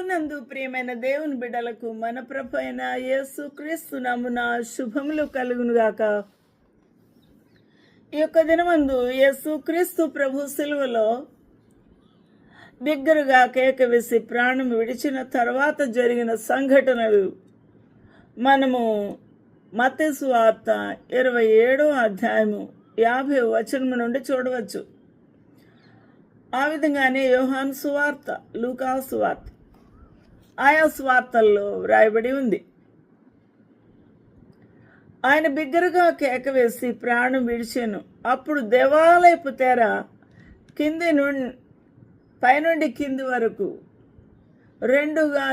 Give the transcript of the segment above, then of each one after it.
ప్రభునందు ప్రియమైన దేవుని బిడ్డలకు మన ప్రభు అయిన యేసు క్రీస్తు నామున శుభములు కలుగునుగాక. ఈ యొక్క దినమందు యేసు క్రీస్తు ప్రభు సిలువలో బిగ్గరగా కేక వేసి ప్రాణం విడిచిన తర్వాత జరిగిన సంఘటనలు మనము మత్తయి సువార్త 27వ అధ్యాయము 50వ వచనం నుండి చూడవచ్చు. ఆ విధంగానే యోహాను సువార్త, లూకా సువార్త, ఆయా సువార్తల్లో వ్రాయబడి ఉంది. ఆయన బిగ్గరగా కేక వేసి ప్రాణం విడిచాను. అప్పుడు దేవాలయపు తెర పైనుండి కింది వరకు రెండుగా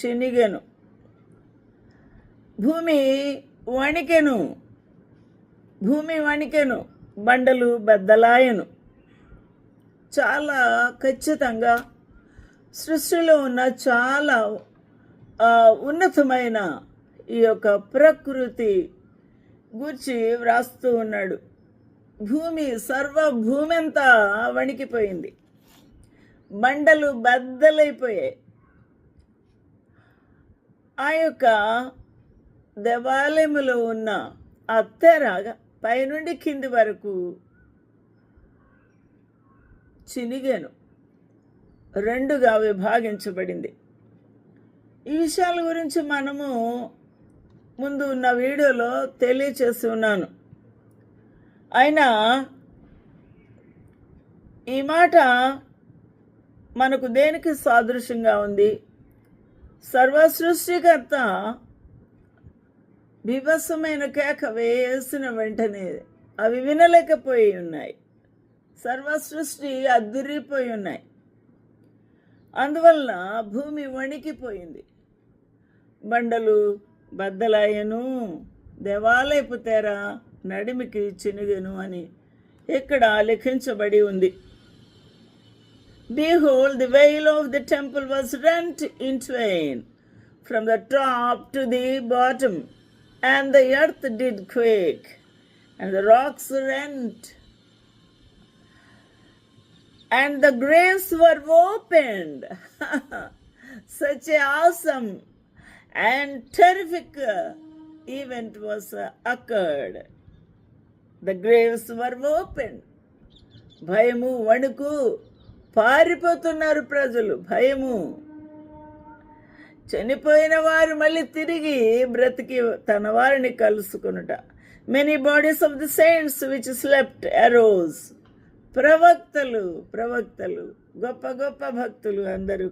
చినిగెను. భూమి వణికెను, బండలు బద్దలాయను. చాలా ఖచ్చితంగా సృష్టిలో ఉన్న చాలా ఉన్నతమైన ఈ యొక్క ప్రకృతి గూర్చి వ్రాస్తూ ఉన్నాడు. భూమి అంతా వణికిపోయింది, బండలు బద్దలైపోయాయి. ఆ యొక్క దేవాలయములో ఉన్న ఆ తెర పైనుండి కింది వరకు చినిగెను, రెండుగా విభాగించబడింది. ఈ విషయాల గురించి మనము ముందు ఉన్న వీడియోలో తెలియచేసి ఉన్నాను. అయినా ఈ మాట మనకు దేనికి సాదృశ్యంగా ఉంది? సర్వసృష్టికర్త బీభత్సమైన కేక వేసిన వెంటనే అవి వినలేకపోయి ఉన్నాయి. సర్వసృష్టి అద్దిరిపోయి ఉన్నాయి. అందువలన భూమి వణికిపోయింది, బండలు బద్దలాయను, దేవాలయపు తెర నడిమికి చినిగెను అని ఇక్కడ లిఖించబడి ఉంది. Behold, the veil of the temple was rent in twain from the top to the bottom, and the earth did quake, and the rocks rent, and the graves were opened. Such an awesome and terrific event was occurred. The graves were opened. భయము, వణుకు, పారిపోతున్నారు ప్రజలు. భయము, చనిపోయిన వారు మళ్ళీ తిరిగి బ్రతికి తన వారిని కలుసుకునుట. Many bodies of the saints which slept arose. ప్రవక్తలు గొప్ప గొప్ప భక్తులు అందరూ